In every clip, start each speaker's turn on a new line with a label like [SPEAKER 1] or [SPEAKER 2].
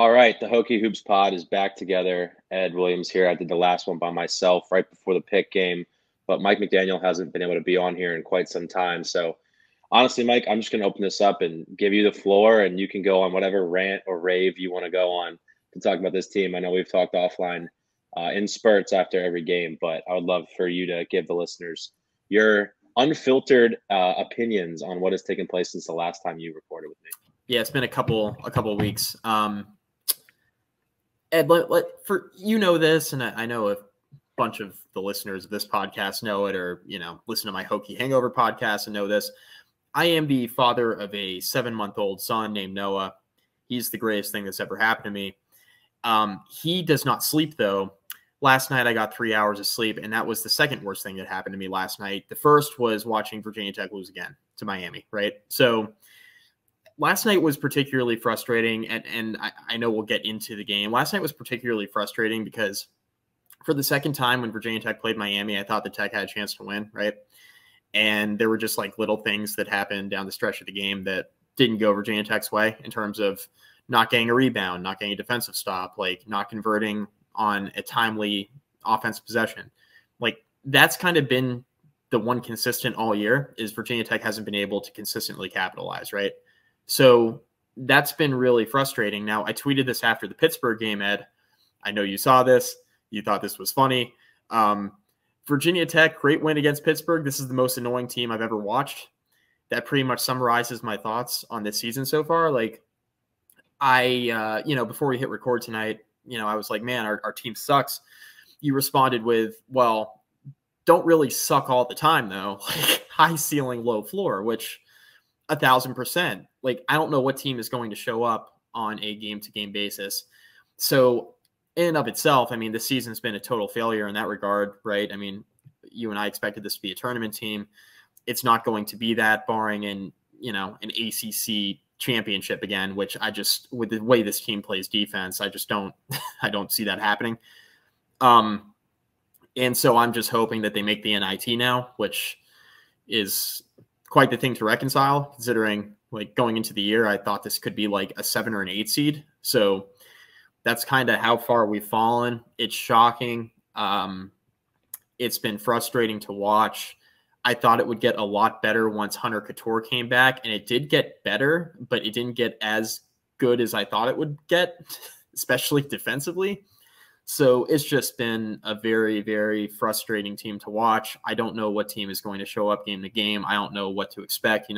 [SPEAKER 1] All right, the Hokie Hoops pod is back together. Ed Williams here. I did the last one by myself right before the pick game, but Mike McDaniel hasn't been able to be on here in quite some time. So honestly, Mike, I'm just going to open this up and give you the floor, and you can go on whatever rant or rave you want to go on to talk about this team. I know we've talked offline in spurts after every game, but I would love for you to give the listeners your unfiltered opinions on what has taken place since the last time you recorded with me.
[SPEAKER 2] Yeah, it's been a couple of weeks. Ed, for this, and I know a bunch of the listeners of this podcast know it, or listen to my Hokie Hangover podcast and know this. I am the father of a 7-month-old son named Noah. He's the greatest thing that's ever happened to me. He does not sleep though. Last night I got 3 hours of sleep, and that was the second worst thing that happened to me last night. The first was watching Virginia Tech lose again to Miami, right? So last night was particularly frustrating, and I know we'll get into the game. Last night was particularly frustrating because for the second time when Virginia Tech played Miami, I thought the Tech had a chance to win, right? And there were just like little things that happened down the stretch of the game that didn't go Virginia Tech's way in terms of not getting a rebound, not getting a defensive stop, like not converting on a timely offensive possession. Like that's kind of been the one consistent all year is Virginia Tech hasn't been able to consistently capitalize, right? So that's been really frustrating. Now, I tweeted this after the Pittsburgh game, Ed. I know you saw this. You thought this was funny. Virginia Tech, great win against Pittsburgh. This is the most annoying team I've ever watched. That pretty much summarizes my thoughts on this season so far. Like, before we hit record tonight, I was like, man, our team sucks. You responded with, well, don't really suck all the time, though. Like, high ceiling, low floor, which 1,000%. Like, I don't know what team is going to show up on a game-to-game basis. So in and of itself, I mean, the season's been a total failure in that regard, right? I mean, you and I expected this to be a tournament team. It's not going to be that, barring an ACC championship again, which I just, with the way this team plays defense, I don't see that happening. And so I'm just hoping that they make the NIT now, which is quite the thing to reconcile, considering like going into the year, I thought this could be like a 7 or an 8 seed. So that's kind of how far we've fallen. It's shocking. It's been frustrating to watch. I thought it would get a lot better once Hunter Couture came back, and it did get better, but it didn't get as good as I thought it would get, especially defensively. So it's just been a very, very frustrating team to watch. I don't know what team is going to show up game to game. I don't know what to expect.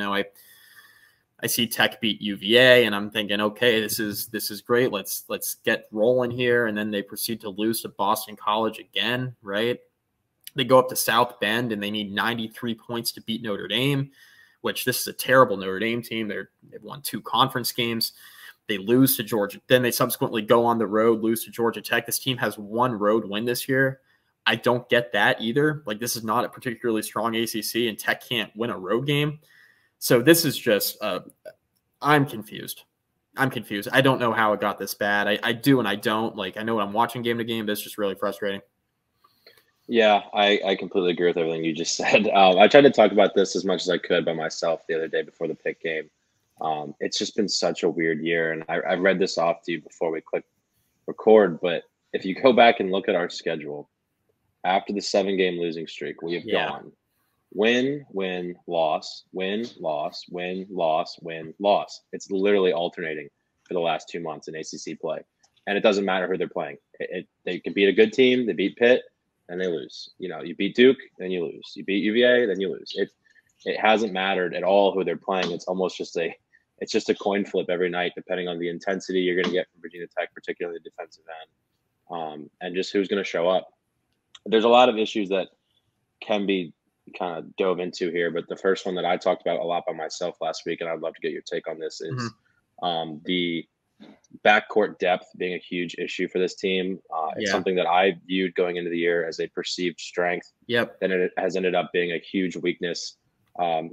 [SPEAKER 2] I see Tech beat UVA, and I'm thinking, okay, this is great. Let's get rolling here. And then they proceed to lose to Boston College again, right? They go up to South Bend, and they need 93 points to beat Notre Dame, which this is a terrible Notre Dame team. They've won 2 conference games. They lose to Georgia. Then they subsequently go on the road, lose to Georgia Tech. This team has 1 road win this year. I don't get that either. Like, this is not a particularly strong ACC, and Tech can't win a road game. So this is just I'm confused. I don't know how it got this bad. I do and I don't. Like, I know what I'm watching game to game, but it's just really frustrating.
[SPEAKER 1] Yeah, I completely agree with everything you just said. I tried to talk about this as much as I could by myself the other day before the pick game. It's just been such a weird year, and I read this off to you before we click record, but if you go back and look at our schedule, after the 7-game losing streak, we have gone win, win, loss, win, loss, win, loss, win, loss. It's literally alternating for the last 2 months in ACC play, and it doesn't matter who they're playing. They can beat a good team, they beat Pitt, and they lose. You beat Duke, then you lose. You beat UVA, then you lose. It hasn't mattered at all who they're playing. It's almost just a coin flip every night, depending on the intensity you're going to get from Virginia Tech, particularly the defensive end, and just who's going to show up. There's a lot of issues that can be kind of dove into here, but the first one that I talked about a lot by myself last week, and I'd love to get your take on this, is the backcourt depth being a huge issue for this team. It's something that I viewed going into the year as a perceived strength.
[SPEAKER 2] Yep.
[SPEAKER 1] Then it has ended up being a huge weakness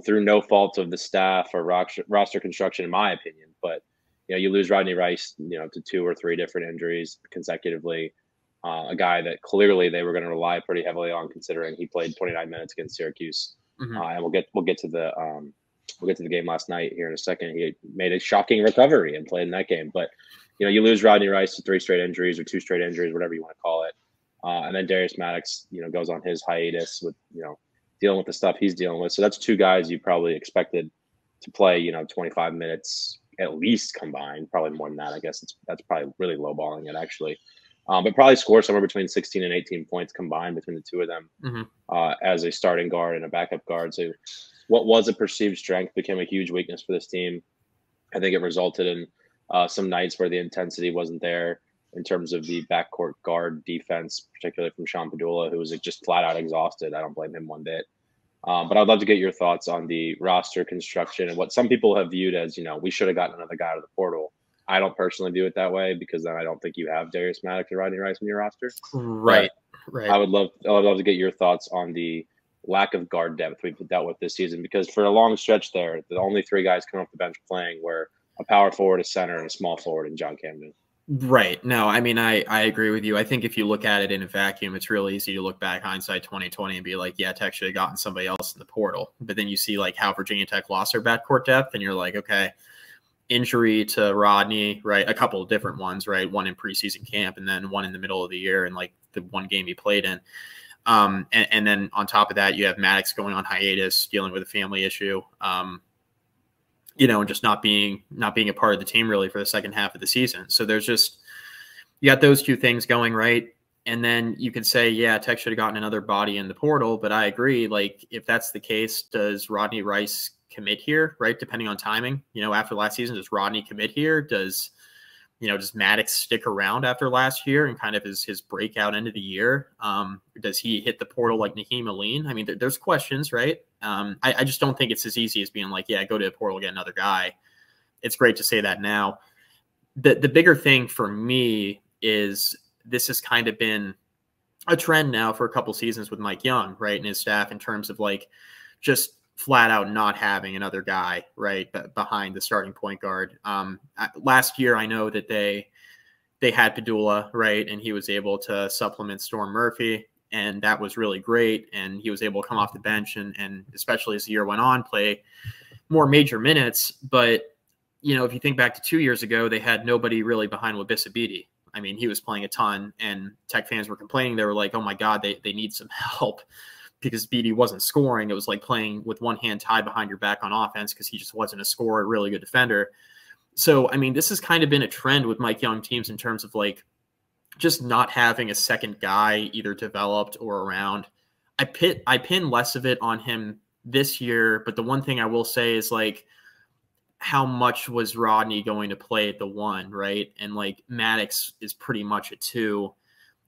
[SPEAKER 1] through no fault of the staff or roster construction, in my opinion. But, you lose Rodney Rice, to 2 or 3 different injuries consecutively. A guy that clearly they were going to rely pretty heavily on, considering he played 29 minutes against Syracuse. And we'll get to the game last night here in a second. He made a shocking recovery and played in that game. But you lose Rodney Rice to 3 straight injuries or 2 straight injuries, whatever you want to call it. And then Darius Maddox, goes on his hiatus with, dealing with the stuff he's dealing with. So that's 2 guys you probably expected to play, 25 minutes at least combined, probably more than that. I guess that's probably really lowballing it actually. But probably score somewhere between 16 and 18 points combined between the 2 of them as a starting guard and a backup guard. So what was a perceived strength became a huge weakness for this team. I think it resulted in some nights where the intensity wasn't there in terms of the backcourt guard defense, particularly from Sean Padula, who was just flat out exhausted. I don't blame him one bit. But I'd love to get your thoughts on the roster construction and what some people have viewed as, we should have gotten another guy out of the portal. I don't personally view it that way because then I don't think you have Darius Maddox and Rodney Rice in your roster.
[SPEAKER 2] Right.
[SPEAKER 1] I would love to get your thoughts on the lack of guard depth we've dealt with this season, because for a long stretch there, the only 3 guys coming off the bench playing were a power forward, a center, and a small forward in John Camden.
[SPEAKER 2] Right. No, I mean, I agree with you. I think if you look at it in a vacuum, it's really easy to look back hindsight 2020 and be like, yeah, Tech should have gotten somebody else in the portal. But then you see like how Virginia Tech lost their backcourt depth, and you're like, okay, injury to Rodney, right? A couple of different ones, right? One in preseason camp and then one in the middle of the year and like the one game he played in. And then on top of that, you have Maddox going on hiatus, dealing with a family issue, and just not being a part of the team really for the second half of the season. So there's just, you got those 2 things going, right? And then you could say, yeah, Tech should have gotten another body in the portal, but I agree. Like if that's the case, does Rodney Rice commit here, right? Depending on timing, after last season, does Rodney commit here? Does Maddox stick around after last year and kind of his breakout end of the year? Does he hit the portal like Naheem Aline? I mean, there's questions, right? I just don't think it's as easy as being like, yeah, go to the portal, get another guy. It's great to say that now. The bigger thing for me is this has kind of been a trend now for a couple seasons with Mike Young, right, and his staff in terms of like just flat out not having another guy right behind the starting point guard. Last year, I know that they had Padula, right, and he was able to supplement Storm Murphy, and that was really great. And he was able to come off the bench and especially as the year went on, play more major minutes. But if you think back to 2 years ago, they had nobody really behind Wabissa Bede. I mean, he was playing a ton, and Tech fans were complaining. They were like, "Oh my God, they need some help." Because Bede wasn't scoring. It was like playing with one hand tied behind your back on offense because he just wasn't a scorer, really good defender. So, I mean, this has kind of been a trend with Mike Young teams in terms of like just not having a second guy either developed or around. I pin less of it on him this year, but the one thing I will say is like, how much was Rodney going to play at the 1, right? And like Maddox is pretty much a 2.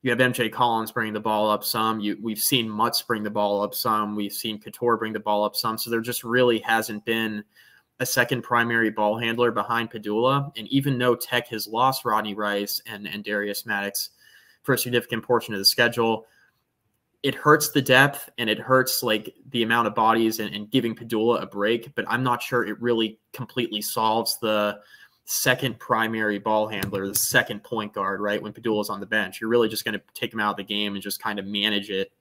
[SPEAKER 2] You have MJ Collins bring the ball up some. We've seen Mutz bring the ball up some. We've seen Couture bring the ball up some. So there just really hasn't been a second primary ball handler behind Padula. And even though Tech has lost Rodney Rice and Darius Maddox for a significant portion of the schedule, it hurts the depth and it hurts like the amount of bodies and giving Padula a break. But I'm not sure it really completely solves the second primary ball handler, the second point guard, right? When Padula's on the bench, you're really just going to take him out of the game and just kind of manage it,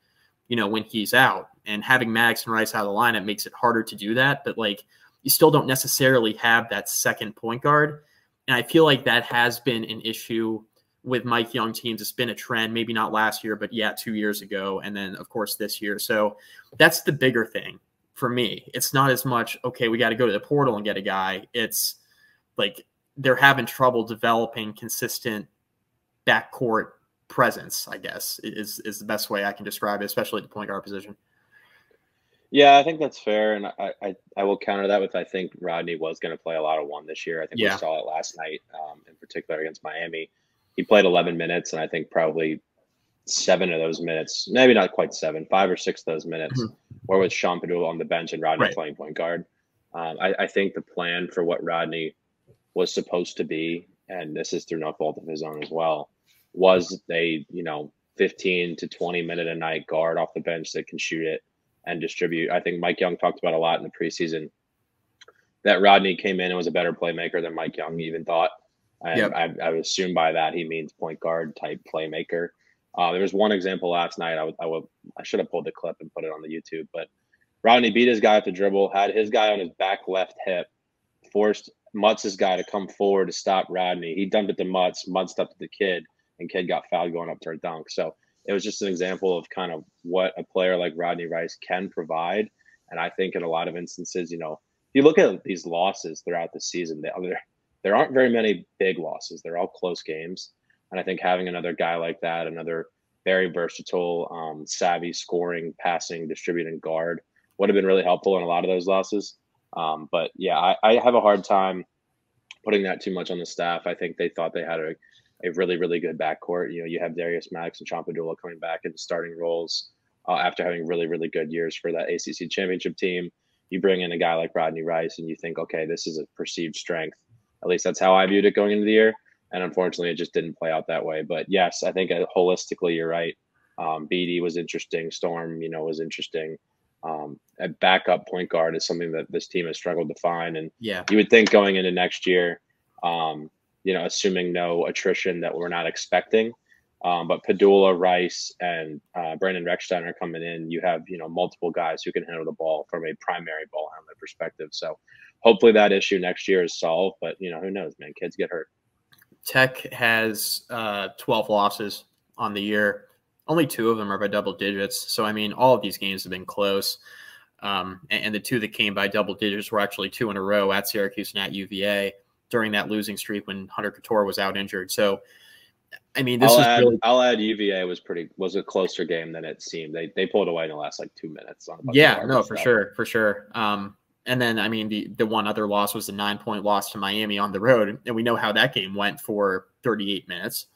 [SPEAKER 2] when he's out. And having Maddox and Rice out of the lineup makes it harder to do that. But like, you still don't necessarily have that second point guard. And I feel like that has been an issue with Mike Young teams. It's been a trend, maybe not last year, but yeah, 2 years ago. And then of course this year. So that's the bigger thing for me. It's not as much, okay, we got to go to the portal and get a guy. It's like, they're having trouble developing consistent backcourt presence, I guess, is the best way I can describe it, especially at the point guard position.
[SPEAKER 1] Yeah, I think that's fair. And I will counter that with, I think Rodney was going to play a lot of 1 this year. I think we saw it last night, in particular against Miami. He played 11 minutes, and I think probably 7 of those minutes, maybe not quite 7, 5 or 6 of those minutes were with Sean Padula on the bench and Rodney playing point guard. I think the plan for what Rodney was supposed to be, and this is through no fault of his own as well, was a 15 to 20 minute a night guard off the bench that can shoot it and distribute. I think Mike Young talked about a lot in the preseason that Rodney came in and was a better playmaker than Mike Young even thought. And I would assume by that he means point guard type playmaker. There was one example last night. I should have pulled the clip and put it on the YouTube, but Rodney beat his guy at the dribble, had his guy on his back left hip, forced Mutts' guy to come forward to stop Rodney. He dumped it to Mutts. Mutts dumped it to Kid, and Kid got fouled going up to a dunk. So it was just an example of kind of what a player like Rodney Rice can provide. And I think in a lot of instances, if you look at these losses throughout the season, there aren't very many big losses. They're all close games. And I think having another guy like that, another very versatile, savvy scoring, passing, distributing guard would have been really helpful in a lot of those losses. But yeah, I have a hard time putting that too much on the staff. I think they thought they had a really, really good backcourt. You have Darius Maddox and Champadula coming back into starting roles after having really, really good years for that ACC championship team. You bring in a guy like Rodney Rice and you think, okay, this is a perceived strength. At least that's how I viewed it going into the year. And unfortunately, it just didn't play out that way. But yes, I think holistically, you're right. BD was interesting. Storm, was interesting. A backup point guard is something that this team has struggled to find. And
[SPEAKER 2] yeah,
[SPEAKER 1] you would think going into next year, assuming no attrition that we're not expecting, but Padula, Rice, and Brandon Reckstein are coming in. You have, multiple guys who can handle the ball from a primary ball handler perspective. So hopefully that issue next year is solved. But, who knows, man? Kids get hurt.
[SPEAKER 2] Tech has 12 losses on the year. Only 2 of them are by double digits. So, I mean, all of these games have been close. And the 2 that came by double digits were actually 2 in a row at Syracuse and at UVA during that losing streak when Hunter Couture was out injured. So, I mean,
[SPEAKER 1] I'll add UVA was a closer game than it seemed. They pulled away in the last 2 minutes.
[SPEAKER 2] For sure. And then, I mean, the one other loss was the 9-point loss to Miami on the road. And we know how that game went for 38 minutes.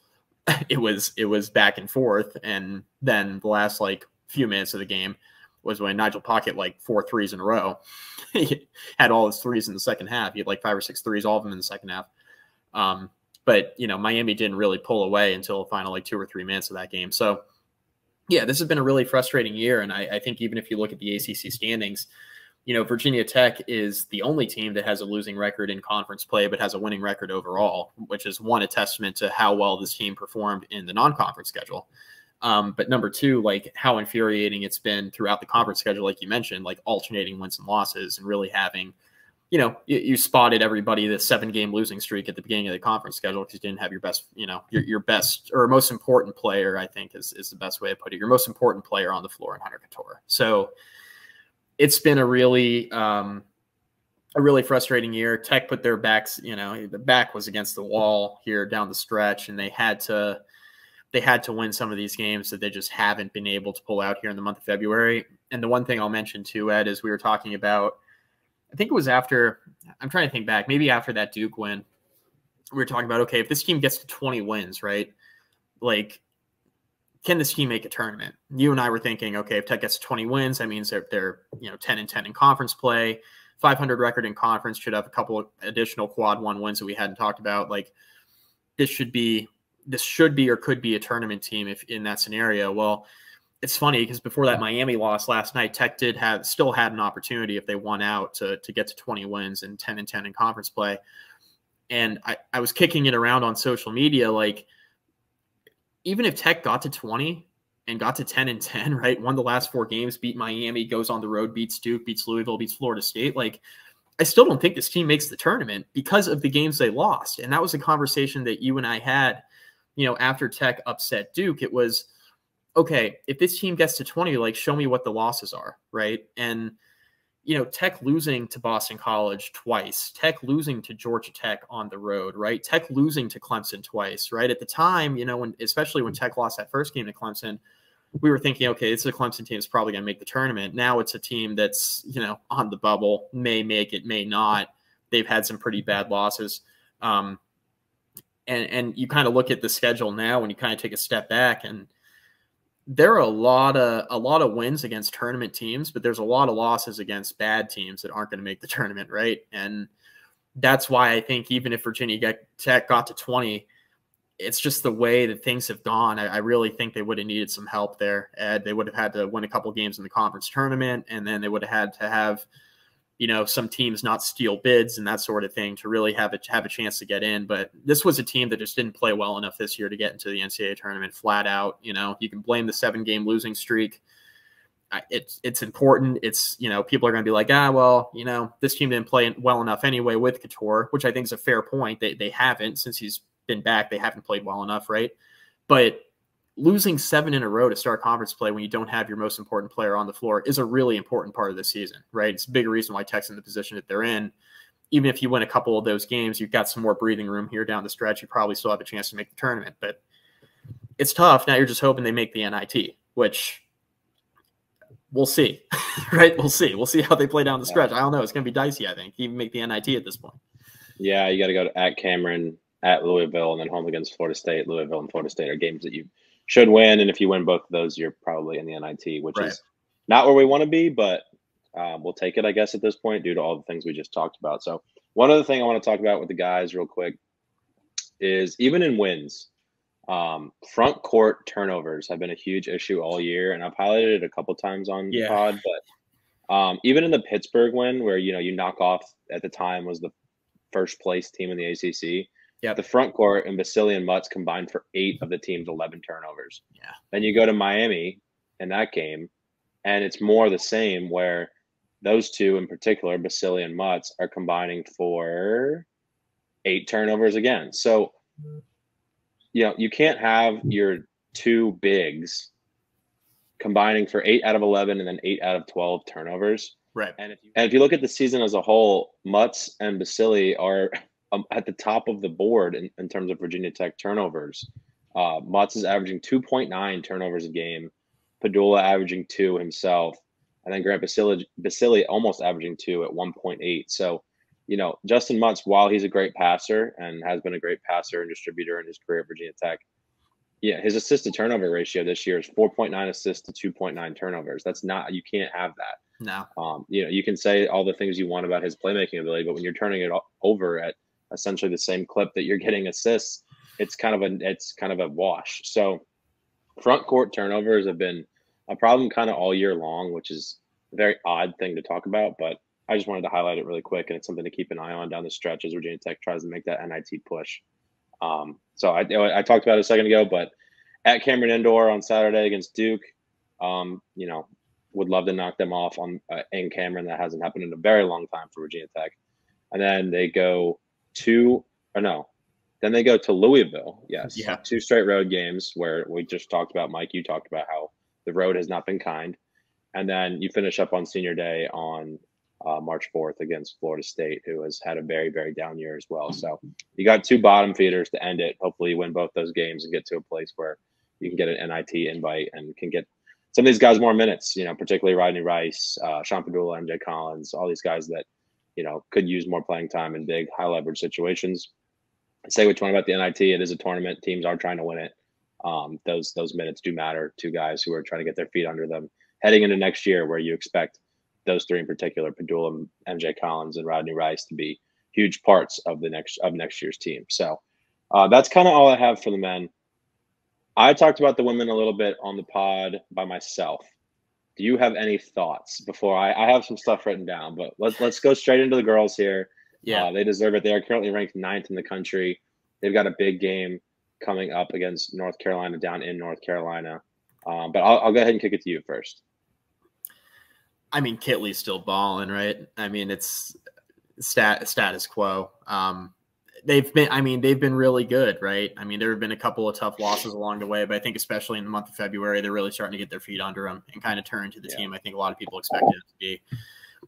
[SPEAKER 2] It was back and forth. And then the last few minutes of the game was when Nigel Pocket 4 threes in a row. He had all his threes in the second half. He had 5 or 6 threes, all of them in the second half. But, Miami didn't really pull away until the final 2 or 3 minutes of that game. So, yeah, this has been a really frustrating year. And I think even if you look at the ACC standings, Virginia Tech is the only team that has a losing record in conference play, but has a winning record overall, which is a testament to how well this team performed in the non-conference schedule. But number 2, how infuriating it's been throughout the conference schedule, like you mentioned, alternating wins and losses and really having, you spotted everybody the 7-game losing streak at the beginning of the conference schedule because you didn't have your best, your best or most important player, I think is the best way to put it. Your most important player on the floor in Hunter Couture. So, it's been a really frustrating year. Tech put their backs, the back was against the wall here down the stretch, and they had to win some of these games that they just haven't been able to pull out here in the month of February. And the one thing I'll mention too, Ed, is we were talking about, I think it was after, I'm trying to think back, maybe after that Duke win, we were talking about, okay, if this team gets to 20 wins, right? Can this team make a tournament? You and I were thinking, okay, if Tech gets 20 wins, that means they're 10-10 in conference play, 500 record in conference, should have a couple of additional quad 1 wins that we hadn't talked about. This should be or could be a tournament team if in that scenario. Well, it's funny because before that Miami loss last night, Tech still had an opportunity if they won out to get to 20 wins and 10-10 in conference play. And I was kicking it around on social media, even if Tech got to 20 and got to 10-10, right, won the last 4 games, beat Miami, goes on the road, beats Duke, beats Louisville, beats Florida State, I still don't think this team makes the tournament because of the games they lost. And that was a conversation that you and I had, after Tech upset Duke. It was, okay, if this team gets to 20, show me what the losses are, right? And Tech losing to Boston College twice, Tech losing to Georgia Tech on the road, right? Tech losing to Clemson twice, right? At the time, especially when Tech lost that first game to Clemson, we were thinking, okay, it's a Clemson team that's probably going to make the tournament. Now it's a team that's, on the bubble, may make it, may not. They've had some pretty bad losses. And you kind of look at the schedule now and you kind of take a step back, and there are a lot of wins against tournament teams, but there's a lot of losses against bad teams that aren't going to make the tournament, right? And that's why I think even if Virginia Tech got to 20, it's just the way that things have gone. I really think they would have needed some help there, Ed. They would have had to win a couple games in the conference tournament, and then they would have had to have some teams not steal bids and that sort of thing to really have a chance to get in. But this was a team that just didn't play well enough this year to get into the NCAA tournament flat out. You can blame the 7-game losing streak. it's important. It's, people are going to be like, well, this team didn't play well enough anyway with Couture, which I think is a fair point. They haven't, since he's been back, they haven't played well enough, right? But losing 7 in a row to start conference play when you don't have your most important player on the floor is a really important part of the season, right? It's a big reason why Tech's in the position that they're in. Even if you win a couple of those games, you've got some more breathing room here down the stretch. You probably still have a chance to make the tournament, but it's tough. Now you're just hoping they make the NIT, which we'll see, right? We'll see. We'll see how they play down the stretch. I don't know. It's going to be dicey, I think, even make the NIT at this point.
[SPEAKER 1] Yeah, you got to go at Cameron, at Louisville, and then home against Florida State. Louisville and Florida State are games that you should win, and if you win both of those, you're probably in the NIT, which is not where we want to be, but we'll take it, I guess, at this point due to all the things we just talked about. So one other thing I want to talk about with the guys real quick is even in wins, front court turnovers have been a huge issue all year, and I've highlighted it a couple times on the pod, but even in the Pittsburgh win where, you knock off, at the time was the first place team in the ACC. Yeah, the front court and Basile and Mutz combined for 8 of the team's 11 turnovers. Yeah. Then you go to Miami in that game, and it's more the same, where those two in particular, Basile and Mutz, are combining for 8 turnovers again. So, you can't have your 2 bigs combining for 8 out of 11 and then 8 out of 12 turnovers. Right. And if you look at the season as a whole, Mutz and Basile are at the top of the board in terms of Virginia Tech turnovers. Mutz is averaging 2.9 turnovers a game. Padula averaging 2 himself. And then Grant Basile almost averaging 2 at 1.8. So, Justin Mutz, while he's a great passer and has been a great passer and distributor in his career at Virginia Tech, his assist to turnover ratio this year is 4.9 assists to 2.9 turnovers. You can't have that. No. You can say all the things you want about his playmaking ability, but when you're turning it over at essentially the same clip that you're getting assists, it's kind of a wash. So front court turnovers have been a problem kind of all year long, which is a very odd thing to talk about, but I just wanted to highlight it really quick, and it's something to keep an eye on down the stretch as Virginia Tech tries to make that NIT push. So I talked about it a second ago, but at Cameron Indoor on Saturday against Duke, would love to knock them off in Cameron. That hasn't happened in a very long time for Virginia Tech. And then they go to Louisville. Yes. Yeah. 2 straight road games where we just talked about, Mike, you talked about how the road has not been kind. And then you finish up on senior day on March 4th against Florida State, who has had a very, very down year as well. So you got 2 bottom feeders to end it. Hopefully you win both those games and get to a place where you can get an NIT invite and can get some of these guys more minutes, particularly Rodney Rice, Sean Padula, MJ Collins, all these guys that, could use more playing time in big, high leverage situations. Say which one about the NIT. It is a tournament. Teams are trying to win it. Those minutes do matter to guys who are trying to get their feet under them heading into next year, where you expect those 3 in particular, Padula, MJ Collins, and Rodney Rice, to be huge parts of next year's team. So that's kind of all I have for the men. I talked about the women a little bit on the pod by myself. Do you have any thoughts before I have some stuff written down, but let's go straight into the girls here. Yeah, they deserve it. They are currently ranked 9th in the country. They've got a big game coming up against North Carolina down in North Carolina. But I'll go ahead and kick it to you first.
[SPEAKER 2] I mean, Kitley's still balling, right? I mean, it's status quo. They've been really good, right? I mean, there have been a couple of tough losses along the way, but I think especially in the month of February, they're really starting to get their feet under them and kind of turn into the team I think a lot of people expected it to be.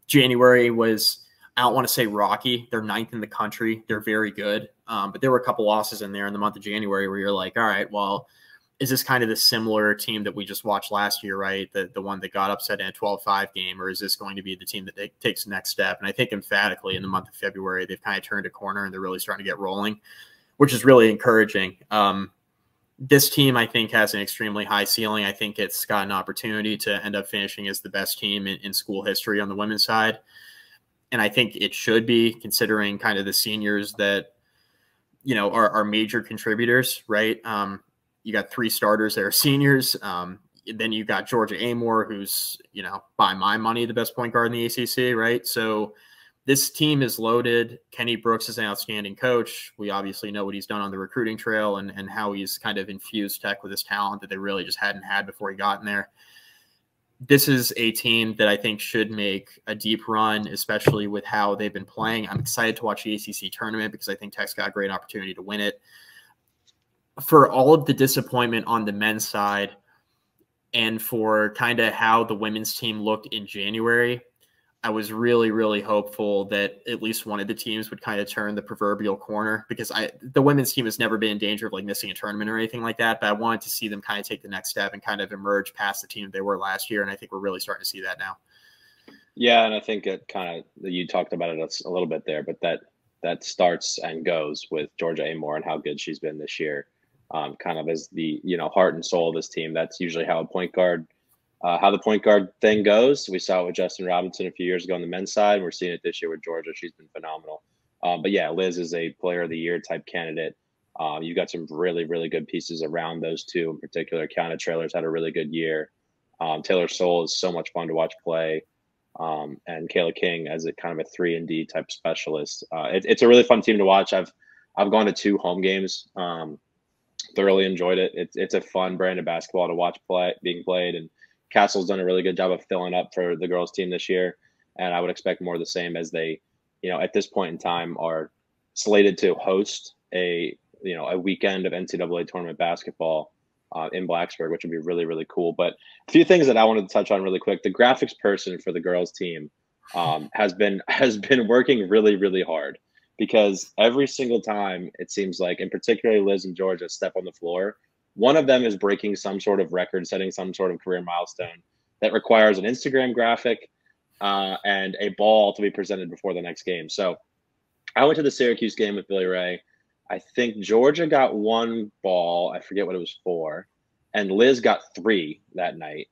[SPEAKER 2] January was, I don't want to say rocky. They're 9th in the country. They're very good. But there were a couple losses in there in the month of January where you're like, all right, well, is this kind of the similar team that we just watched last year, right? The one that got upset in a 12-5 game, or is this going to be the team that takes the next step? And I think emphatically in the month of February, they've kind of turned a corner and they're really starting to get rolling, which is really encouraging. This team, I think, has an extremely high ceiling. I think it's got an opportunity to end up finishing as the best team in school history on the women's side. And I think it should be, considering kind of the seniors that, are major contributors, right? You got 3 starters that are seniors. Then you got Georgia Amore, who's, by my money, the best point guard in the ACC, right? So this team is loaded. Kenny Brooks is an outstanding coach. We obviously know what he's done on the recruiting trail and how he's kind of infused Tech with his talent that they really just hadn't had before he got in there. this is a team that I think should make a deep run, especially with how they've been playing. I'm excited to watch the ACC tournament because I think Tech's got a great opportunity to win it. For all of the disappointment on the men's side and for kind of how the women's team looked in January, I was really, really hopeful that at least one of the teams would kind of turn the proverbial corner, because the women's team has never been in danger of like missing a tournament or anything like that. But I wanted to see them kind of take the next step and kind of emerge past the team they were last year. And I think we're really starting to see that now.
[SPEAKER 1] Yeah, and I think it kind of, you talked about it a little bit there, but that starts and goes with Georgia Amore and how good she's been this year. Kind of as the heart and soul of this team. That's usually how the point guard thing goes. We saw it with Justin Robinson a few years ago on the men's side. We're seeing it this year with Georgia. She's been phenomenal. But yeah, Liz is a player of the year type candidate. You've got some really, really good pieces around those two in particular. Kiana Traylor's had a really good year. Taylor Soule is so much fun to watch play. And Kayla King as a kind of a 3-and-D type specialist. It's a really fun team to watch. I've gone to 2 home games. Thoroughly enjoyed it. It's a fun brand of basketball to watch being played, and Castle's done a really good job of filling up for the girls team this year, and I would expect more of the same as they, at this point in time are slated to host a weekend of NCAA tournament basketball in Blacksburg, which would be really, really cool. But a few things that I wanted to touch on really quick. The graphics person for the girls team has been working really, really hard, because every single time it seems like, and particularly Liz and Georgia, step on the floor, one of them is breaking some sort of record, setting some sort of career milestone that requires an Instagram graphic and a ball to be presented before the next game. So I went to the Syracuse game with Billy Ray. I think Georgia got 1 ball. I forget what it was for. And Liz got 3 that night.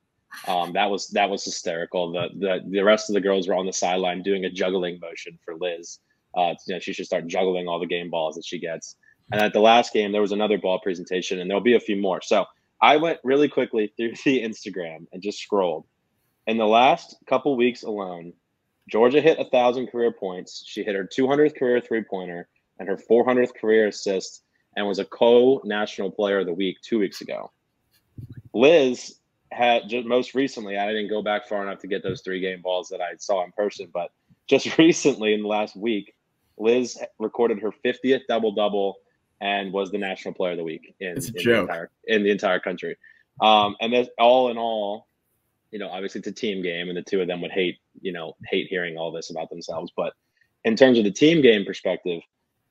[SPEAKER 1] That was hysterical. The rest of the girls were on the sideline doing a juggling motion for Liz. She should start juggling all the game balls that she gets. And at the last game, there was another ball presentation, and there'll be a few more. So I went really quickly through the Instagram and just scrolled. In the last couple weeks alone, Georgia hit 1,000 career points. She hit her 200th career three-pointer and her 400th career assist, and was a co-national player of the week 2 weeks ago. Liz had just most recently, I didn't go back far enough to get those 3 game balls that I saw in person, but just recently in the last week, Liz recorded her 50th double-double and was the national player of the week in the entire country. And that's all in all, obviously it's a team game, and the two of them would hate hearing all this about themselves. But in terms of the team game perspective,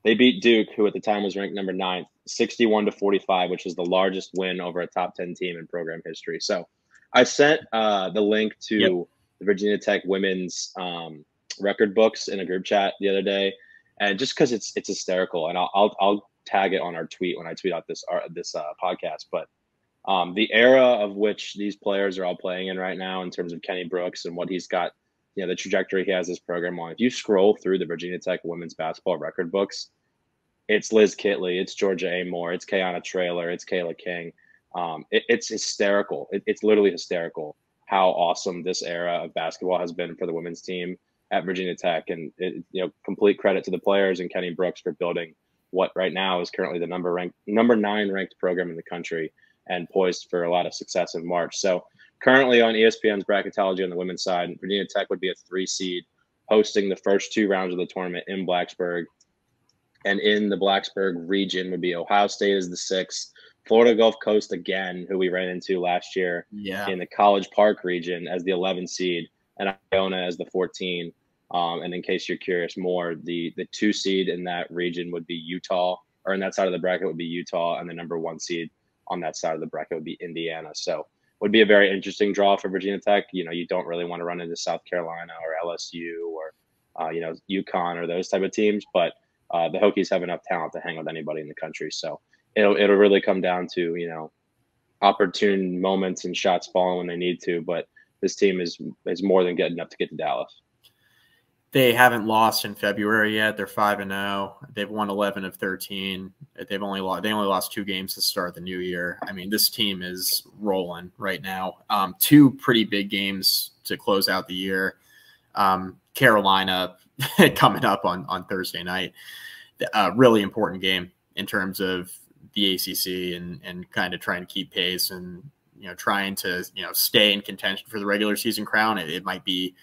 [SPEAKER 1] they beat Duke, who at the time was ranked number 9, 61-45, which is the largest win over a top 10 team in program history. So I sent the link to the Virginia Tech women's record books in a group chat the other day, and just because it's hysterical, and I'll tag it on our tweet when I tweet out this podcast. But the era of which these players are all playing in right now, in terms of Kenny Brooks and what he's got, the trajectory he has this program on. If you scroll through the Virginia Tech women's basketball record books, it's Liz Kitley, it's Georgia Amore, it's Kiana Traylor, it's Kayla King. It's hysterical. It's literally hysterical how awesome this era of basketball has been for the women's team at Virginia Tech. And complete credit to the players and Kenny Brooks for building what right now is currently the number 9 ranked program in the country, and poised for a lot of success in March. So currently on ESPN's bracketology on the women's side, Virginia Tech would be a 3 seed, hosting the first 2 rounds of the tournament in Blacksburg. And in the Blacksburg region would be Ohio State as the 6, Florida Gulf Coast again, who we ran into last year in the College Park region, as the 11 seed, and Iona as the 14. And in case you're curious more, the 2 seed in that region would be Utah, or in that side of the bracket would be Utah, and the number 1 seed on that side of the bracket would be Indiana. So would be a very interesting draw for Virginia Tech. You don't really want to run into South Carolina or LSU or UConn or those type of teams, but the Hokies have enough talent to hang with anybody in the country. So it'll really come down to opportune moments and shots falling when they need to. But this team is more than good enough to get to Dallas.
[SPEAKER 2] They haven't lost in February yet. They're 5-0. They've won 11 of 13. They only lost 2 games to start the new year. I mean, this team is rolling right now. 2 pretty big games to close out the year. Carolina coming up on Thursday night. A really important game in terms of the ACC and kind of trying to keep pace and trying to, stay in contention for the regular season crown. It might be,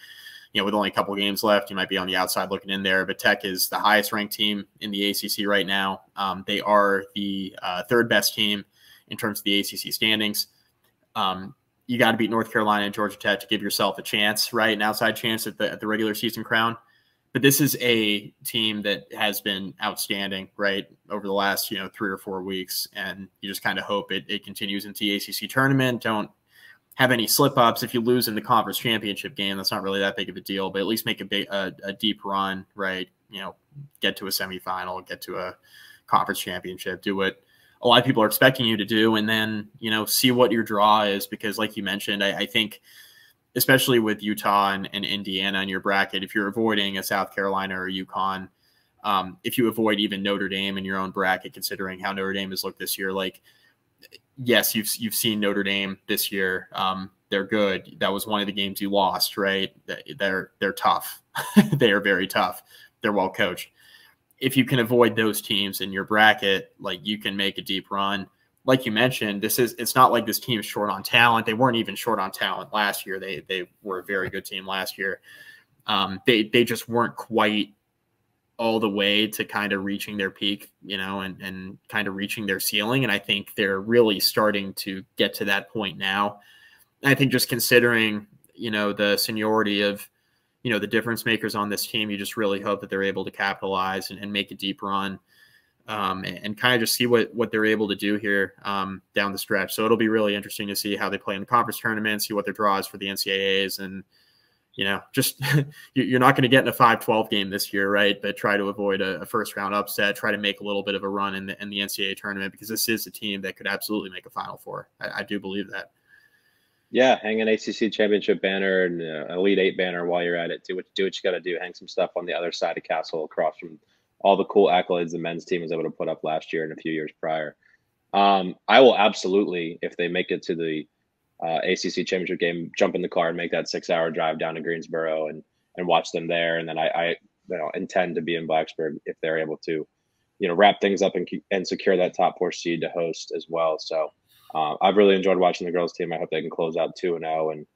[SPEAKER 2] with only a couple of games left, you might be on the outside looking in there. But Tech is the highest ranked team in the ACC right now. They are the third best team in terms of the ACC standings. You got to beat North Carolina and Georgia Tech to give yourself a chance, right? An outside chance at the regular season crown. But this is a team that has been outstanding, right, over the last, 3 or 4 weeks. And you just kind of hope it continues into the ACC tournament. Don't have any slip-ups. If you lose in the conference championship game, that's not really that big of a deal, but at least make a deep run, right? Get to a semifinal, get to a conference championship, do what a lot of people are expecting you to do, and then, see what your draw is. Because like you mentioned, I think – especially with Utah and Indiana in your bracket, if you're avoiding a South Carolina or UConn, if you avoid even Notre Dame in your own bracket, considering how Notre Dame has looked this year, like, yes, you've seen Notre Dame this year. They're good. That was one of the games you lost, right? They're tough. They are very tough. They're well coached. If you can avoid those teams in your bracket, like, you can make a deep run. Like you mentioned, it's not like this team is short on talent. They weren't even short on talent last year. They were a very good team last year. They just weren't quite all the way to kind of reaching their peak, and kind of reaching their ceiling. And I think they're really starting to get to that point now. And I think just considering, the seniority of, the difference makers on this team, you just really hope that they're able to capitalize and make a deep run. And kind of just see what they're able to do here down the stretch. So it'll be really interesting to see how they play in the conference tournament, see what their draw is for the NCAAs. And, just you're not going to get in a 5-12 game this year, right? But try to avoid a first-round upset, try to make a little bit of a run in the NCAA tournament, because this is a team that could absolutely make a Final Four. I do believe that.
[SPEAKER 1] Yeah, hang an ACC championship banner and Elite Eight banner while you're at it. Do what you got to do. Hang some stuff on the other side of Castle across from all the cool accolades the men's team was able to put up last year and a few years prior. I will absolutely, if they make it to the ACC championship game, jump in the car and make that 6-hour drive down to Greensboro and watch them there. And then I intend to be in Blacksburg if they're able to, wrap things up and secure that top 4 seed to host as well. So I've really enjoyed watching the girls team. I hope they can close out 2-0 and,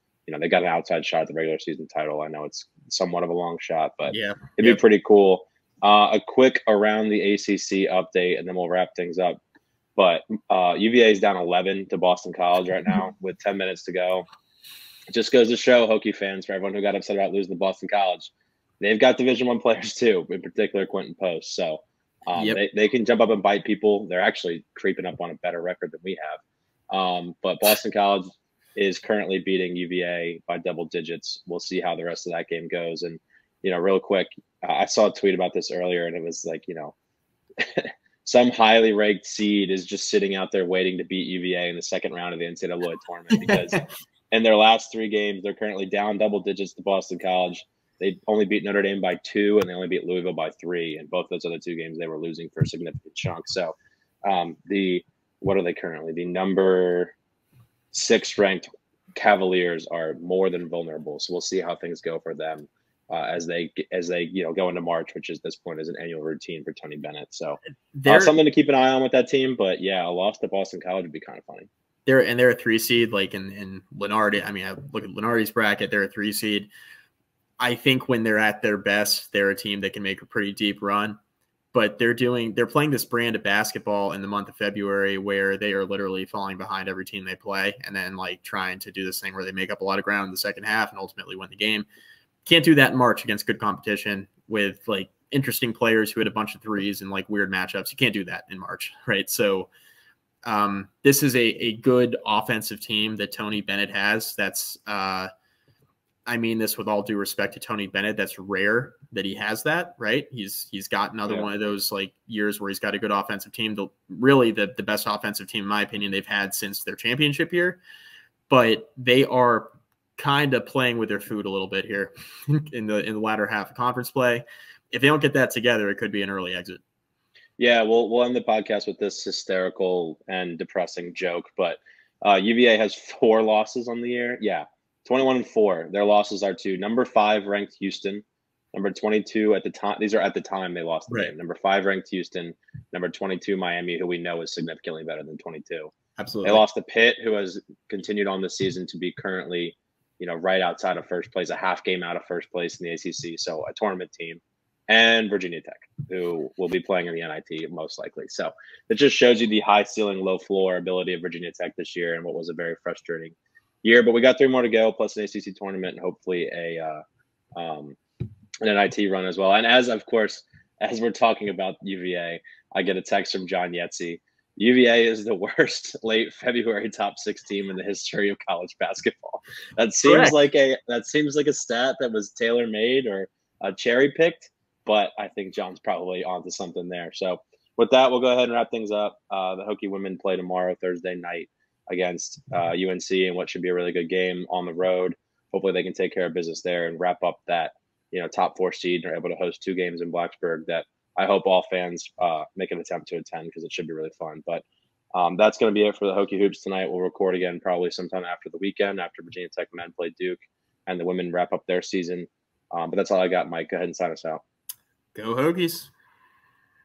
[SPEAKER 1] they got an outside shot at the regular season title. I know it's somewhat of a long shot, but
[SPEAKER 2] yeah,
[SPEAKER 1] it'd be pretty cool. A quick around the ACC update, and then we'll wrap things up. But UVA is down 11 to Boston College right now with 10 minutes to go. It just goes to show, Hokie fans, for everyone who got upset about losing to Boston College, they've got Division I players too, in particular Quentin Post. So they can jump up and bite people. They're actually creeping up on a better record than we have. But Boston College is currently beating UVA by double digits. We'll see how the rest of that game goes. And real quick, I saw a tweet about this earlier, and it was like, some highly ranked seed is just sitting out there waiting to beat UVA in the second round of the NCAA tournament, because in their last 3 games, they're currently down double digits to Boston College. They only beat Notre Dame by 2, and they only beat Louisville by 3. And both those other 2 games, they were losing for a significant chunk. So what are they currently? The number 6 ranked Cavaliers are more than vulnerable. So we'll see how things go for them. As they go into March, which is this point is an annual routine for Tony Bennett. So something to keep an eye on with that team. But yeah, a loss to Boston College would be kind of funny.
[SPEAKER 2] They're a 3 seed, like in Lenardi. I mean, I look at Lenardi's bracket, they're a 3 seed. I think when they're at their best, they're a team that can make a pretty deep run. But they're playing this brand of basketball in the month of February where they are literally falling behind every team they play, and then like trying to do this thing where they make up a lot of ground in the second half and ultimately win the game. Can't do that in March against good competition with like interesting players who hit a bunch of threes and like weird matchups. You can't do that in March, right? So this is a good offensive team that Tony Bennett has. That's I mean this with all due respect to Tony Bennett. That's rare that he has that, right? He's got another one of those like years where he's got a good offensive team. The best offensive team, in my opinion, they've had since their championship year. But they are kind of playing with their food a little bit here in the latter half of conference play. If they don't get that together, it could be an early exit.
[SPEAKER 1] Yeah, we'll end the podcast with this hysterical and depressing joke, but UVA has 4 losses on the year. Yeah, 21-4. Their losses are to number 5 ranked Houston, Number 22 at the time. These are at the time they lost the
[SPEAKER 2] Right.
[SPEAKER 1] game. Number 5 ranked Houston. Number 22 Miami, who we know is significantly better than 22. They
[SPEAKER 2] Absolutely.
[SPEAKER 1] lost to Pitt, who has continued on this season to be currently, right outside of first place, a half game out of first place in the ACC, so a tournament team, and Virginia Tech, who will be playing in the NIT most likely. So it just shows you the high ceiling, low floor ability of Virginia Tech this year and what was a very frustrating year. But we got 3 more to go, plus an ACC tournament and hopefully an NIT run as well. And of course, as we're talking about UVA, I get a text from John Yetzi. UVA is the worst late February top 6 team in the history of college basketball. That seems
[SPEAKER 2] Correct.
[SPEAKER 1] like a stat that was tailor made or cherry picked, but I think John's probably onto something there. So with that, we'll go ahead and wrap things up. The Hokie women play tomorrow, Thursday night, against UNC, and what should be a really good game on the road. Hopefully, they can take care of business there and wrap up that top 4 seed and are able to host 2 games in Blacksburg that I hope all fans make an attempt to attend because it should be really fun. But that's going to be it for the Hokie Hoops tonight. We'll record again probably sometime after the weekend, after Virginia Tech men play Duke and the women wrap up their season. But that's all I got, Mike. Go ahead and sign us out.
[SPEAKER 2] Go Hokies.